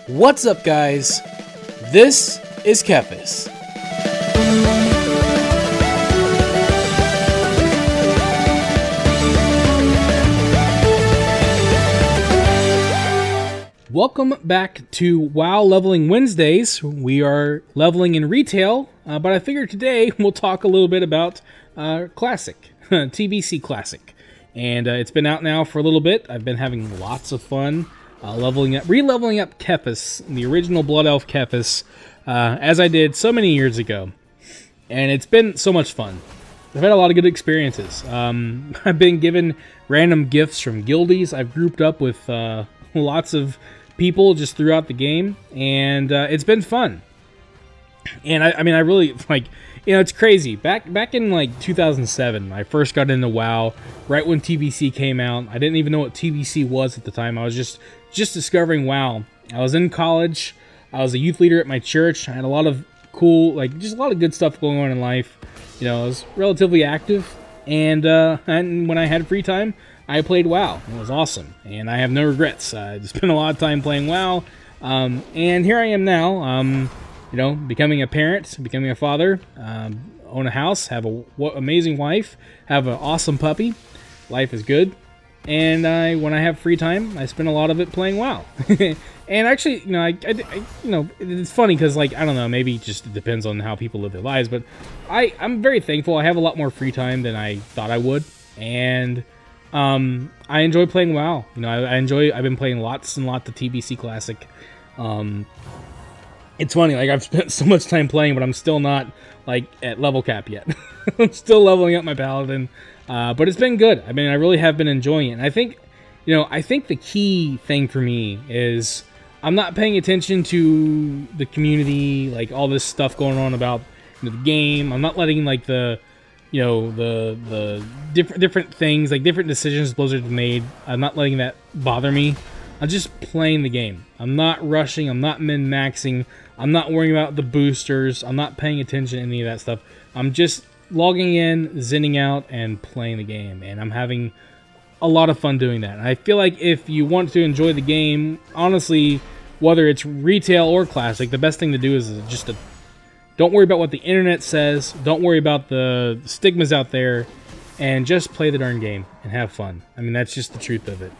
What's up, guys? This is Kephas. Welcome back to WoW Leveling Wednesdays. We are leveling in retail, but I figured today we'll talk a little bit about Classic, TBC Classic. And it's been out now for a little bit. I've been having lots of fun re-leveling up Kephas, the original Blood Elf Kephas, as I did so many years ago. And it's been so much fun. I've had a lot of good experiences. I've been given random gifts from guildies. I've grouped up with lots of people just throughout the game, and it's been fun. And I mean, I really, like, you know, it's crazy. Back in, like, 2007, I first got into WoW, right when TBC came out. I didn't even know what TBC was at the time. I was just discovering WoW. I was in college. I was a youth leader at my church. I had a lot of cool, like, just a lot of good stuff going on in life. You know, I was relatively active, and when I had free time, I played WoW. It was awesome, and I have no regrets. I spent a lot of time playing WoW, and here I am now, you know, becoming a parent, becoming a father, own a house, have an amazing wife, have an awesome puppy. Life is good. And when I have free time, I spend a lot of it playing WoW. And actually, you know, you know, it's funny because, like, I don't know, maybe it just depends on how people live their lives, but I'm very thankful. I have a lot more free time than I thought I would, and I enjoy playing WoW. You know, I've been playing lots and lots of TBC Classic. It's funny, like, I've spent so much time playing, but I'm still not, like, at level cap yet. I'm still leveling up my paladin. But it's been good. I mean, I really have been enjoying it. And I think, you know, I think the key thing for me is I'm not paying attention to the community, like all this stuff going on about, you know, the game. I'm not letting, like, the, you know, the different things, like different decisions Blizzard's made. I'm not letting that bother me. I'm just playing the game. I'm not rushing. I'm not min-maxing. I'm not worrying about the boosters. I'm not paying attention to any of that stuff. I'm just logging in, zinning out, and playing the game, and I'm having a lot of fun doing that. And I feel like if you want to enjoy the game, honestly, whether it's retail or classic, the best thing to do is just to don't worry about what the internet says, don't worry about the stigmas out there, and just play the darn game and have fun. I mean, that's just the truth of it.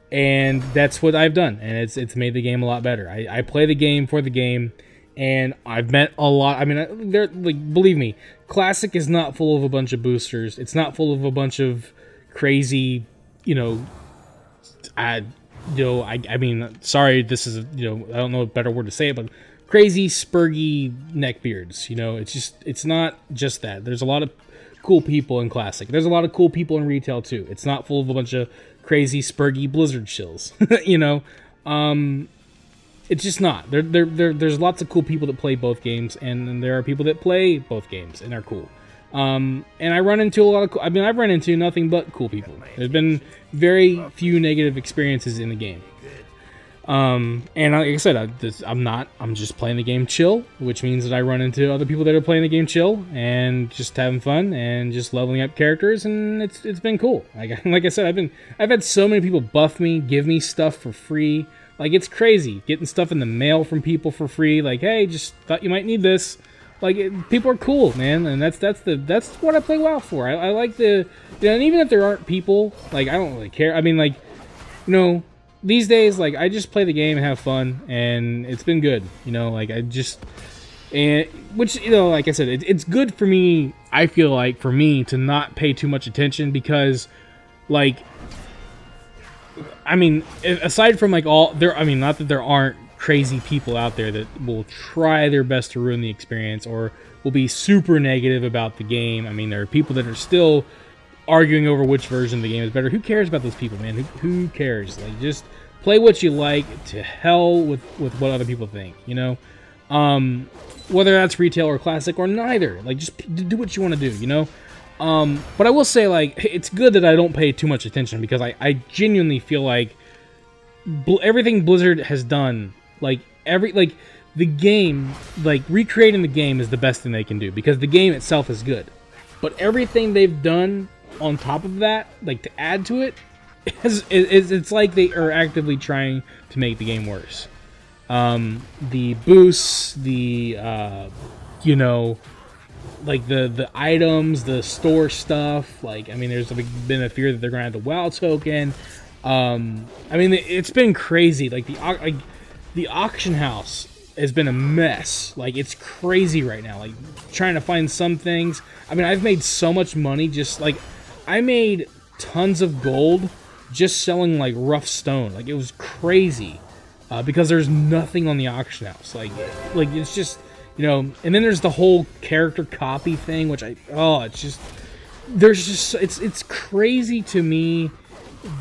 And that's what I've done, and it's made the game a lot better. I play the game for the game, and I've met a lot. I mean, they're, like, believe me, Classic is not full of a bunch of boosters. It's not full of a bunch of crazy, you know, I mean, sorry, this is, you know, I don't know a better word to say it, but crazy, spurgy neckbeards. You know, it's not just that. There's a lot of cool people in Classic. There's a lot of cool people in retail too. It's not full of a bunch of crazy, spurgy Blizzard shills. You know, it's just not. There's lots of cool people that play both games, and there are people that play both games and are cool. And I run into a lot of. I mean, I've run into nothing but cool people. There's been very few negative experiences in the game. And like I said, I'm just playing the game chill, which means that I run into other people that are playing the game chill and just having fun and just leveling up characters, and it's been cool. Like I said, I've had so many people buff me, give me stuff for free. Like, it's crazy getting stuff in the mail from people for free. Like, hey, just thought you might need this. Like, people are cool, man, and that's what I play WoW for. I like the, you know, and even if there aren't people, like, I don't really care. I mean, like, you know, these days, like, I just play the game and have fun, and it's been good. You know, like, which, you know, like I said, it's good for me. I feel like for me to not pay too much attention because, like, I mean, aside from, like, I mean, not that there aren't crazy people out there that will try their best to ruin the experience or will be super negative about the game. I mean, there are people that are still arguing over which version of the game is better. Who cares about those people, man? Who cares? Like, just play what you like, to hell with what other people think, you know? Whether that's retail or classic or neither. Like, just do what you want to do, you know? But I will say, like, it's good that I don't pay too much attention because I genuinely feel like everything Blizzard has done, like, the game, like, recreating the game is the best thing they can do because the game itself is good. But everything they've done on top of that, like, to add to it, it's like they are actively trying to make the game worse. The boosts, the you know, like the items, the store stuff. Like, I mean, there's been a fear that they're gonna have the WoW token. I mean, it's been crazy. Like the auction house has been a mess. Like, it's crazy right now. Like, trying to find some things. I mean, I've made so much money just like I made tons of gold just selling like rough stone. Like, it was crazy because there's nothing on the auction house. Like it's just, you know. And then there's the whole character copy thing, which it's just it's crazy to me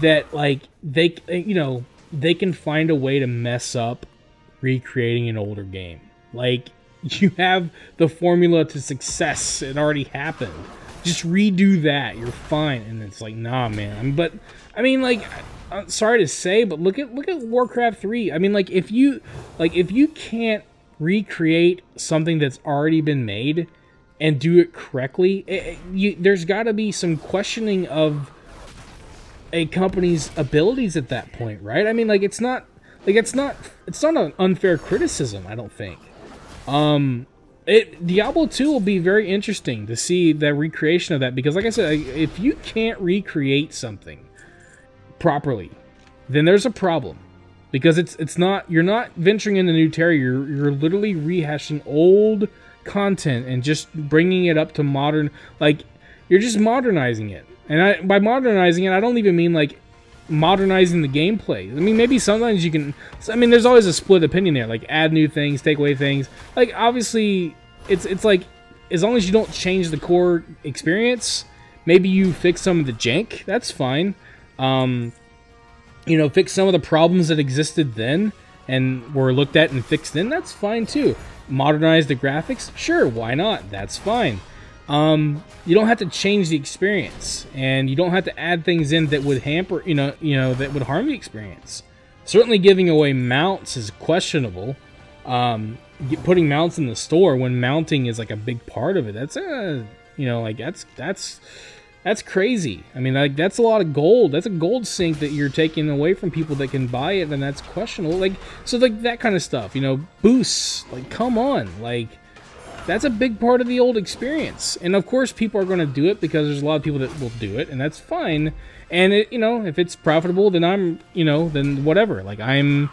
that like they can find a way to mess up recreating an older game. Like, you have the formula to success. It already happened. Just redo that. You're fine. And it's like, nah, man. But I mean, like, I'm sorry to say, but look at Warcraft 3. I mean, like, if you can't recreate something that's already been made and do it correctly, there's got to be some questioning of a company's abilities at that point, right? I mean, like, it's not an unfair criticism, I don't think. Diablo 2 will be very interesting to see the recreation of that, because like I said, if you can't recreate something properly, then there's a problem. Because you're not venturing into new territory, you're literally rehashing old content and just bringing it up to modern, like, you're just modernizing it. And by modernizing it, I don't even mean like modernizing the gameplay. I mean, maybe sometimes you can, I mean, there's always a split opinion there, like add new things, take away things. Like, obviously it's like, as long as you don't change the core experience, maybe you fix some of the jank, that's fine. You know, fix some of the problems that existed then and were looked at and fixed then, that's fine too. Modernize the graphics, sure, why not? That's fine. You don't have to change the experience, and you don't have to add things in that would hamper, you know, that would harm the experience. Certainly giving away mounts is questionable. Putting mounts in the store when mounting is like a big part of it, that's you know, like that's crazy. I mean, like, that's a lot of gold. That's a gold sink that you're taking away from people that can buy it, and that's questionable. Like, so like that kind of stuff, you know, boosts, like, come on, like, that's a big part of the old experience. And of course people are going to do it because there's a lot of people that will do it, and that's fine. And it, you know, if it's profitable, then then whatever. Like, I'm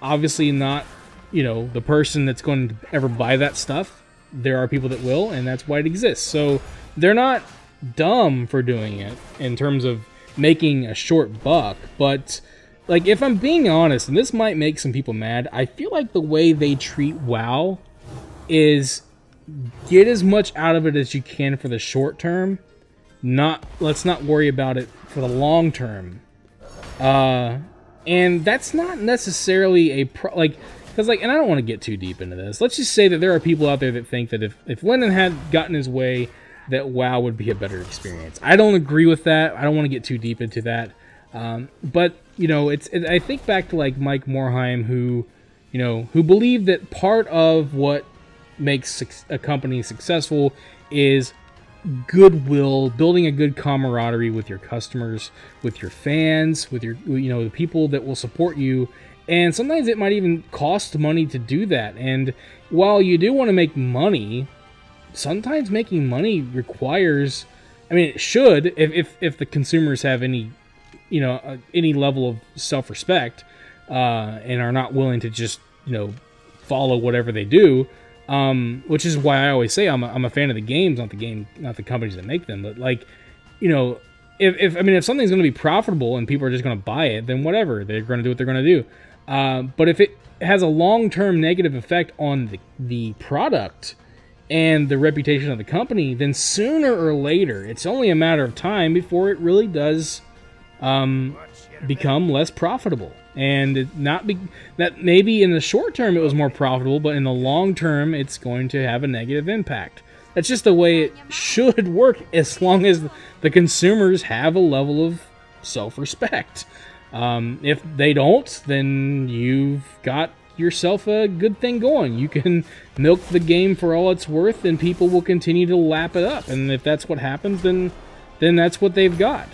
obviously not, you know, the person that's going to ever buy that stuff. There are people that will, and that's why it exists. So they're not dumb for doing it in terms of making a short buck. But, like, if I'm being honest, and this might make some people mad, I feel like the way they treat WoW is get as much out of it as you can for the short term. Let's not worry about it for the long term. And that's not necessarily because, like, and I don't want to get too deep into this. Let's just say that there are people out there that think that if Lennon had gotten his way, that WoW would be a better experience. I don't agree with that. I don't want to get too deep into that. But, you know, I think back to, like, Mike Morhaime, who believed that part of what makes a company successful is goodwill, building a good camaraderie with your customers, with your fans, with your, you know, the people that will support you. And sometimes it might even cost money to do that. And while you do want to make money, sometimes making money requires, I mean, it should, if the consumers have any, you know, any level of self-respect, and are not willing to just, you know, follow whatever they do. Which is why I always say I'm a fan of the games, not the companies that make them. But, like, you know, if something's going to be profitable and people are just going to buy it, then whatever, they're going to do what they're going to do. But if it has a long-term negative effect on the product and the reputation of the company, then sooner or later, it's only a matter of time before it really does become less profitable. And that maybe in the short term it was more profitable, but in the long term it's going to have a negative impact. That's just the way it should work, as long as the consumers have a level of self-respect. If they don't, then you've got yourself a good thing going. You can milk the game for all it's worth, and people will continue to lap it up. And if that's what happens, then that's what they've got.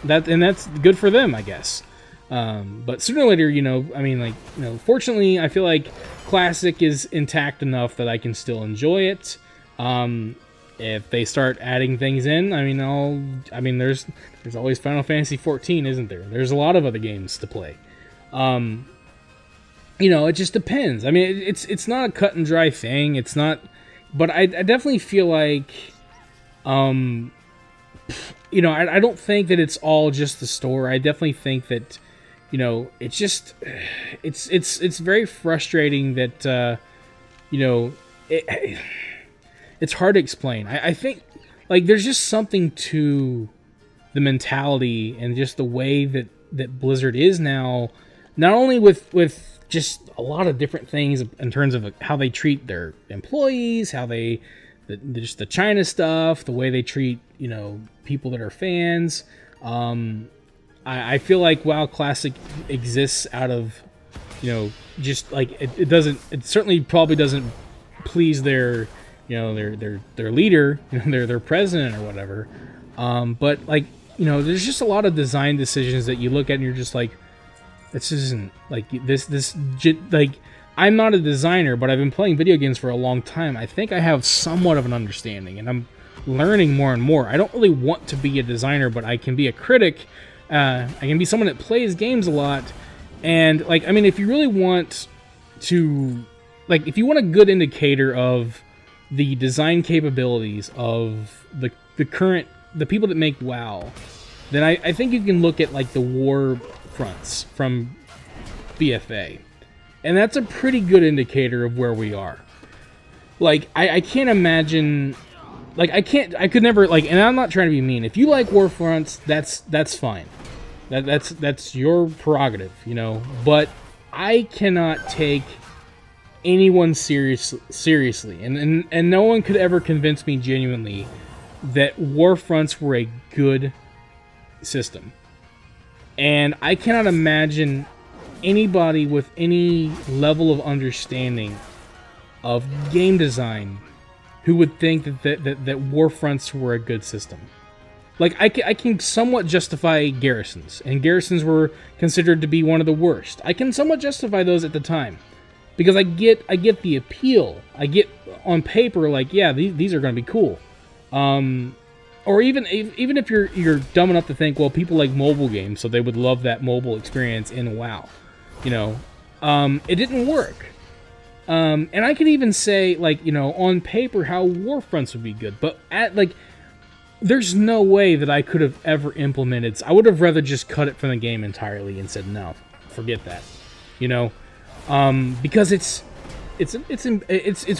That's good for them, I guess. But sooner or later, you know, I mean, like, you know, fortunately, I feel like Classic is intact enough that I can still enjoy it. If they start adding things in, I mean, there's always Final Fantasy 14, isn't there? There's a lot of other games to play. You know, it just depends. I mean, it's not a cut and dry thing. It's not, but I definitely feel like, you know, I don't think that it's all just the store. I definitely think that, you know, it's just, it's very frustrating that, you know, it's hard to explain. I think, like, there's just something to the mentality and just the way that Blizzard is now, not only with just a lot of different things in terms of how they treat their employees, how they, just the China stuff, the way they treat, you know, people that are fans. I feel like WoW Classic exists out of, you know, just like it certainly probably doesn't please their, you know, their leader, you know, their president or whatever. But like, you know, there's just a lot of design decisions that you look at and you're just like, this isn't like like, I'm not a designer, but I've been playing video games for a long time. I think I have somewhat of an understanding, and I'm learning more and more. I don't really want to be a designer, but I can be a critic. I can be someone that plays games a lot. And like, I mean, if you really want to, like, if you want a good indicator of the design capabilities of the people that make WoW, then I think you can look at like the war fronts from BFA, and that's a pretty good indicator of where we are. Like, I can't imagine, like, I could never, like, and I'm not trying to be mean. If you like war fronts, that's fine. That's your prerogative, you know. But I cannot take anyone seriously, and no one could ever convince me genuinely that war fronts were a good system. And I cannot imagine anybody with any level of understanding of game design who would think that war fronts were a good system. Like, I can somewhat justify garrisons, and garrisons were considered to be one of the worst. I can somewhat justify those at the time, because I get the appeal. I get on paper, like, yeah, these are going to be cool. Or even if you're dumb enough to think, well, people like mobile games, so they would love that mobile experience in WoW. You know, it didn't work. And I could even say, like, you know, on paper how Warfronts would be good, but there's no way that I could have ever implemented. I would have rather just cut it from the game entirely and said, no, forget that. You know, because it's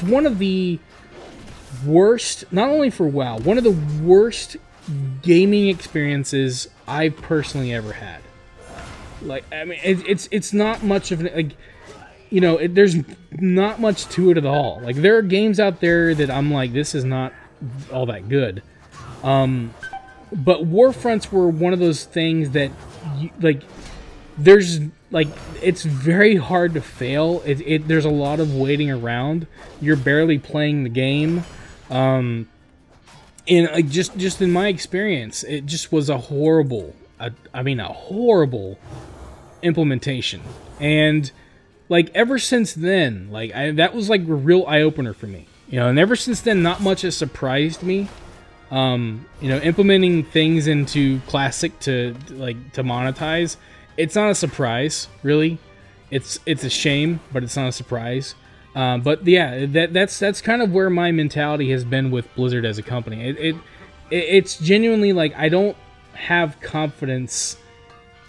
one of the worst, not only for WoW, one of the worst gaming experiences I've personally ever had. Like, I mean, it's not much of an, like, you know, there's not much to it at all. Like, there are games out there that I'm like, this is not all that good. But Warfronts were one of those things that, there's, like, it's very hard to fail. There's a lot of waiting around. You're barely playing the game. And like, just in my experience, it just was a horrible, a horrible implementation. And like, ever since then, like, that was like a real eye-opener for me, you know. And ever since then, not much has surprised me. You know, implementing things into Classic to monetize, it's not a surprise, really. It's a shame, but it's not a surprise. But yeah, that's kind of where my mentality has been with Blizzard as a company. It's genuinely like, I don't have confidence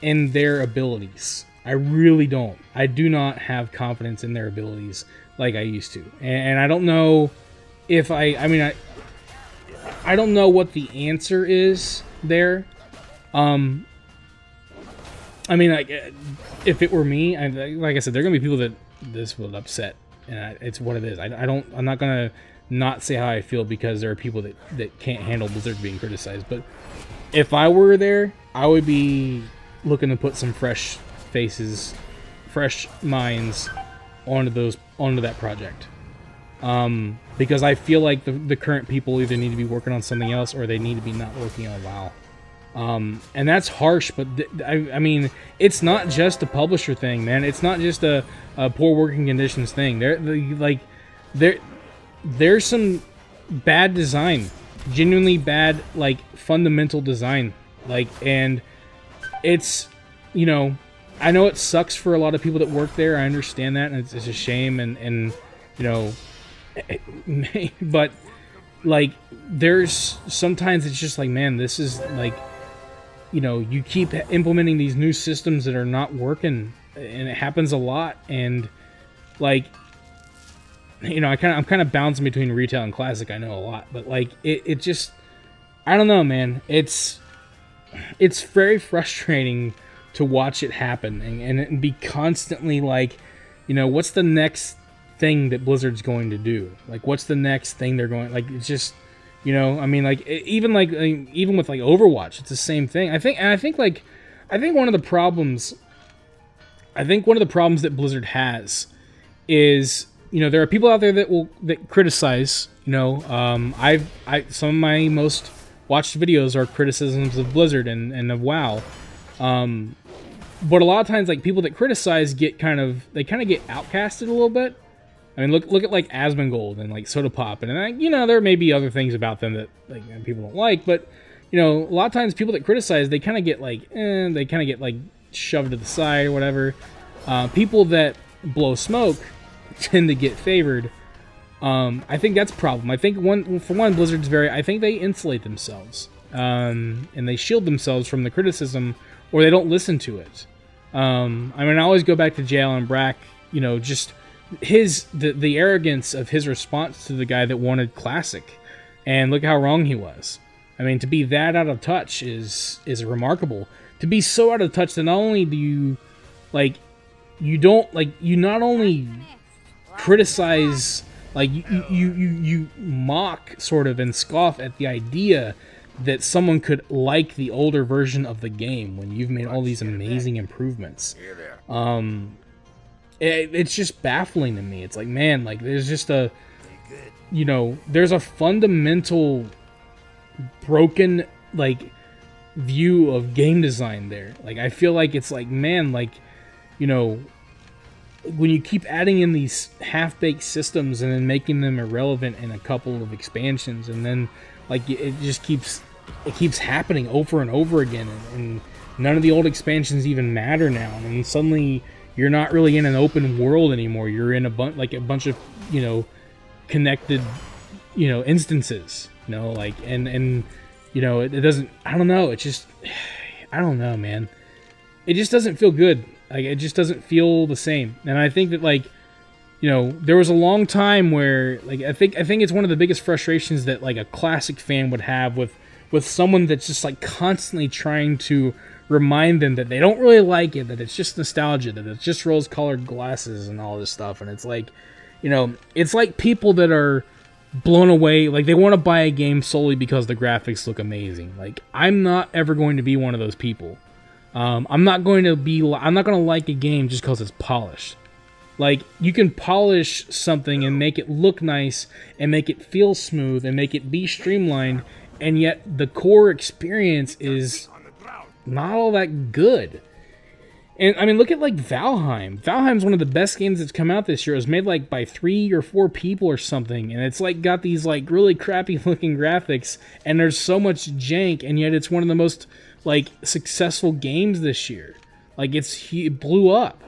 in their abilities. I really don't. I do not have confidence in their abilities like I used to. And I don't know if I don't know what the answer is there. I mean, like, if it were me, like I said, there are gonna be people that this will upset, and it's what it is. I'm not gonna not say how I feel, because there are people that can't handle Blizzard being criticized. But if I were there, I would be looking to put some fresh faces, fresh minds onto that project. Because I feel like the current people either need to be working on something else, or they need to be not working on WoW. And that's harsh, but I mean, it's not just a publisher thing, man. It's not just a poor working conditions thing. There's some bad design, genuinely bad, like, fundamental design, like, and it's, you know, I know it sucks for a lot of people that work there. I understand that, and it's a shame, and you know, but like, there's sometimes it's just like, man, this is like, you know, you keep implementing these new systems that are not working, and it happens a lot, and like, you know, I'm kind of bouncing between retail and classic. I know a lot, but like, it just, I don't know, man. It's very frustrating to watch it happen and be constantly like, you know, what's the next thing that Blizzard's going to do? Like, what's the next thing they're going, like, it's just, you know, I mean, like, even with like Overwatch, it's the same thing. I think one of the problems that Blizzard has is, you know, there are people out there that criticize, you know, some of my most watched videos are criticisms of Blizzard and of WoW. But a lot of times, like, people that criticize get kind of get outcasted a little bit. I mean, look at like Asmongold and like Soda Pop, and you know, there may be other things about them that, like, people don't like, but, you know, a lot of times people that criticize, they kind of get like, they kind of get like shoved to the side or whatever. People that blow smoke tend to get favored. I think that's a problem. I think for one, Blizzard's I think they insulate themselves, and they shield themselves from the criticism, or they don't listen to it. I mean, I always go back to J. Allen Brack, you know, just the arrogance of his response to the guy that wanted classic, and look how wrong he was. I mean, to be that out of touch is remarkable. To be so out of touch that not only do you, like, you not only criticize, like, you mock, sort of, and scoff at the idea that someone could like the older version of the game when you've made all these amazing improvements. It's just baffling to me. It's like, man, like, there's just a, you know, there's a fundamental broken, like, view of game design there. Like, I feel like it's like, man, like, you know, when you keep adding in these half-baked systems and then making them irrelevant in a couple of expansions, and then, like, it just keeps happening over and over again, and none of the old expansions even matter now, and suddenly you're not really in an open world anymore. You're in a bunch of, you know, connected, you know, instances, you know, like, and you know, it doesn't, I don't know, it just, I don't know, man. It just doesn't feel good. Like, it just doesn't feel the same. And I think that, like, you know, there was a long time where, like, I think it's one of the biggest frustrations that, like, a classic fan would have with someone that's just, like, constantly trying to remind them that they don't really like it, that it's just nostalgia, that it's just rose-colored glasses and all this stuff. And it's like, you know, it's like people that are blown away, like, they want to buy a game solely because the graphics look amazing. Like, I'm not ever going to be one of those people. I'm not going to like a game just because it's polished. Like, you can polish something and make it look nice and make it feel smooth and make it be streamlined, and yet the core experience is not all that good. And I mean, look at, like, Valheim. Valheim's one of the best games that's come out this year. It was made, like, by 3 or 4 people or something, and it's, like, got these, like, really crappy looking graphics, and there's so much jank, and yet it's one of the most, like, successful games this year. Like, it blew up.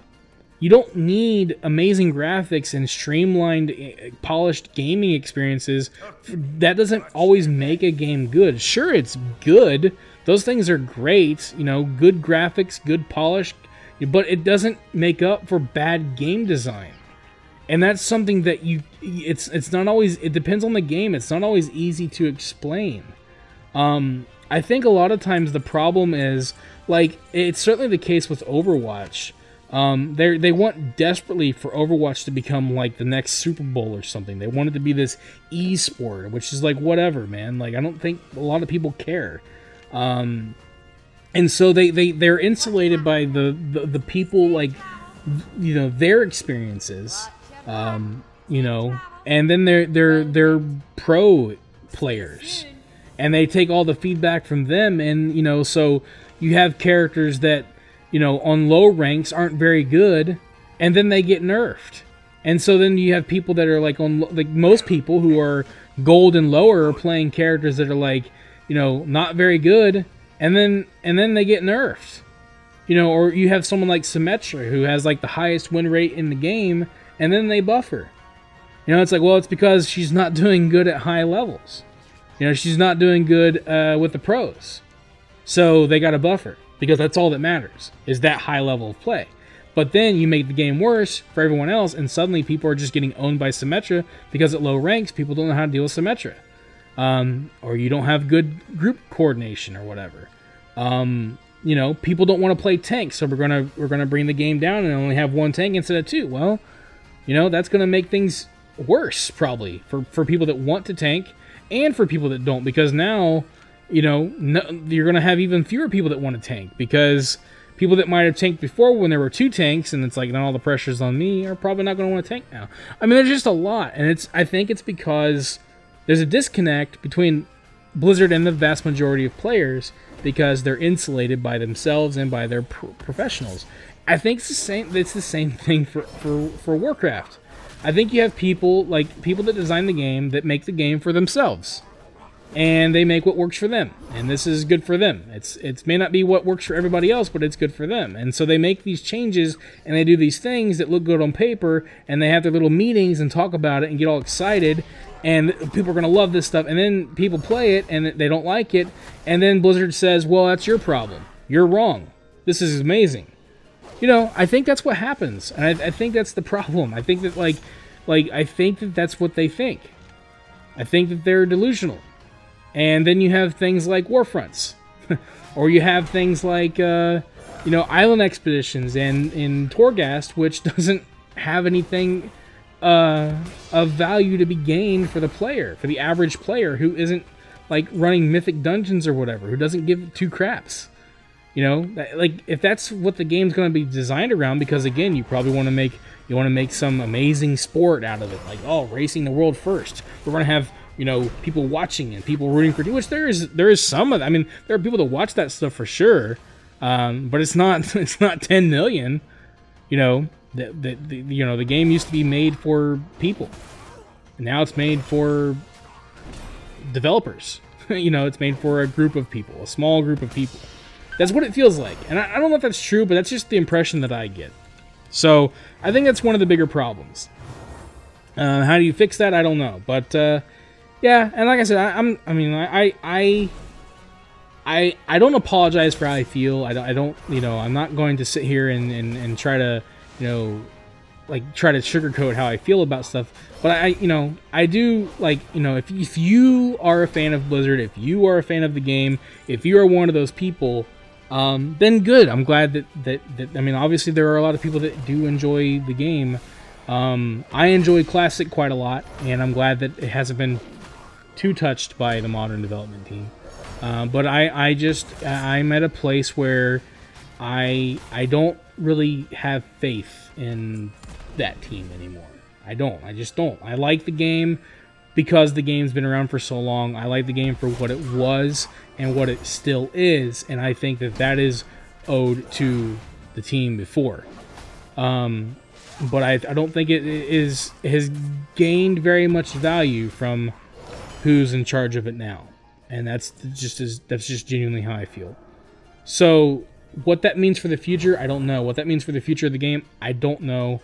You don't need amazing graphics and streamlined, polished gaming experiences. That doesn't always make a game good. Sure, it's good. Those things are great. You know, good graphics, good polish, but it doesn't make up for bad game design. And that's something that it's not always, it depends on the game. It's not always easy to explain. I think a lot of times the problem is, like, it's certainly the case with Overwatch. They want desperately for Overwatch to become, like, the next Super Bowl or something. They want it to be this e-sport, which is, like, whatever, man. Like, I don't think a lot of people care. And so they're insulated by the people, like, you know, their experiences, you know, and then they're pro players. and they take all the feedback from them, and you know, so you have characters that, you know, on low ranks aren't very good, and then they get nerfed. And so then you have people that are like on, like most people who are gold and lower are playing characters that are like, you know, not very good, and then they get nerfed. You know, or you have someone like Symmetra who has like the highest win rate in the game, and then they buff her. You know, it's like, well, it's because she's not doing good at high levels. You know, she's not doing good with the pros. So they got to buff her, because that's all that matters, is that high level of play. But then you make the game worse for everyone else, and suddenly people are just getting owned by Symmetra, because at low ranks, people don't know how to deal with Symmetra. Or you don't have good group coordination or whatever. You know, people don't want to play tanks, so we're gonna bring the game down and only have one tank instead of two. Well, you know, that's gonna make things worse probably for people that want to tank and for people that don't, because now, you know, you're gonna have even fewer people that want to tank, because people that might have tanked before when there were two tanks and it's like now all the pressure's on me are probably not gonna want to tank now. I mean, there's just a lot, and I think it's because there's a disconnect between Blizzard and the vast majority of players, because they're insulated by themselves and by their professionals. I think it's the same. It's the same thing for Warcraft. I think you have people that design the game, that make the game for themselves, and they make what works for them, and this is good for them. It may not be what works for everybody else, but it's good for them. And so they make these changes and they do these things that look good on paper, and they have their little meetings and talk about it and get all excited. And people are going to love this stuff, and then people play it, and they don't like it, and then Blizzard says, well, that's your problem. You're wrong. This is amazing. You know, I think that's what happens, and I think that's the problem. I think that, I think that that's what they think. I think that they're delusional. And then you have things like Warfronts, or you have things like, you know, Island Expeditions and in Torghast, which doesn't have anything of value to be gained for the player, for the average player who isn't like running mythic dungeons or whatever, who doesn't give two craps. You know, like if that's what the game's going to be designed around, because again, you probably want to make some amazing sport out of it, like, oh, racing the world first. We're going to have, you know, people watching and people rooting for you, which there is some of that. I mean, there are people that watch that stuff for sure, but it's not 10 million. You know, you know, the game used to be made for people, and now it's made for developers. You know, it's made for a group of people, a small group of people. That's what it feels like, and I don't know if that's true, but that's just the impression that I get. So I think that's one of the bigger problems. How do you fix that? I don't know, but yeah. And like I said, I don't apologize for how I feel. I don't, you know, I'm not going to sit here and try to, you know, like try to sugarcoat how I feel about stuff. But you know, I do, like, you know, if you are a fan of Blizzard, if you are a fan of the game, if you are one of those people, then good. I'm glad that I mean, obviously there are a lot of people that do enjoy the game. I enjoy Classic quite a lot, and I'm glad that it hasn't been too touched by the modern development team. But I'm at a place where I don't really have faith in that team anymore. I just don't. I like the game because the game's been around for so long. I like the game for what it was and what it still is, and I think that is owed to the team before. But I don't think it has gained very much value from who's in charge of it now, and that's just genuinely how I feel. So what that means for the future, I don't know. What that means for the future of the game, I don't know.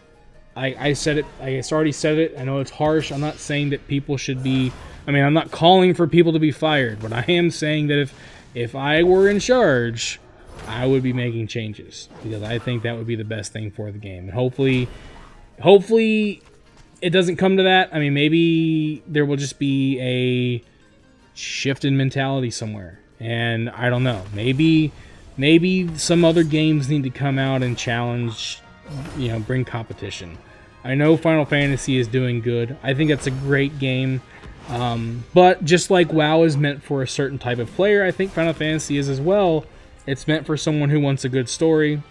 I said it. I already said it. I know it's harsh. I'm not saying that people should be. I mean, I'm not calling for people to be fired, but I am saying that if I were in charge, I would be making changes, because I think that would be the best thing for the game. And hopefully it doesn't come to that. I mean, maybe there will just be a shift in mentality somewhere, and I don't know. Maybe some other games need to come out and challenge, you know, bring competition. I know Final Fantasy is doing good. I think that's a great game. But just like WoW is meant for a certain type of player, I think Final Fantasy is as well. It's meant for someone who wants a good story,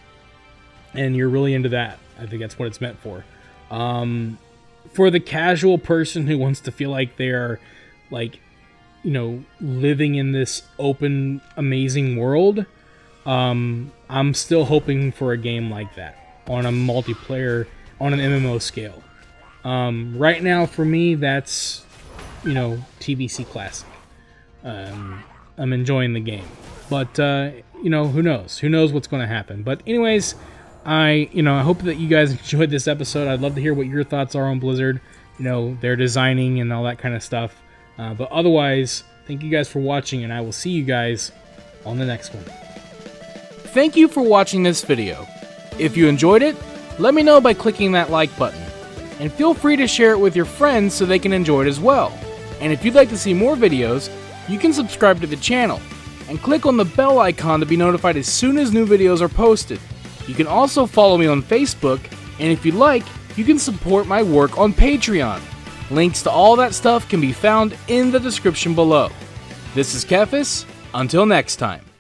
and you're really into that. I think that's what it's meant for. For the casual person who wants to feel like they're, like, living in this open, amazing world. I'm still hoping for a game like that on a multiplayer, on an MMO scale. Right now, for me, that's, TBC Classic. I'm enjoying the game. But, who knows? Who knows what's going to happen? But anyways, I hope that you guys enjoyed this episode. I'd love to hear what your thoughts are on Blizzard, their designing and all that kind of stuff. But otherwise, thank you guys for watching, and I will see you guys on the next one. Thank you for watching this video. If you enjoyed it, let me know by clicking that like button. And feel free to share it with your friends so they can enjoy it as well. And if you'd like to see more videos, you can subscribe to the channel and click on the bell icon to be notified as soon as new videos are posted. You can also follow me on Facebook, and if you'd like, you can support my work on Patreon. Links to all that stuff can be found in the description below. This is Kephas. Until next time.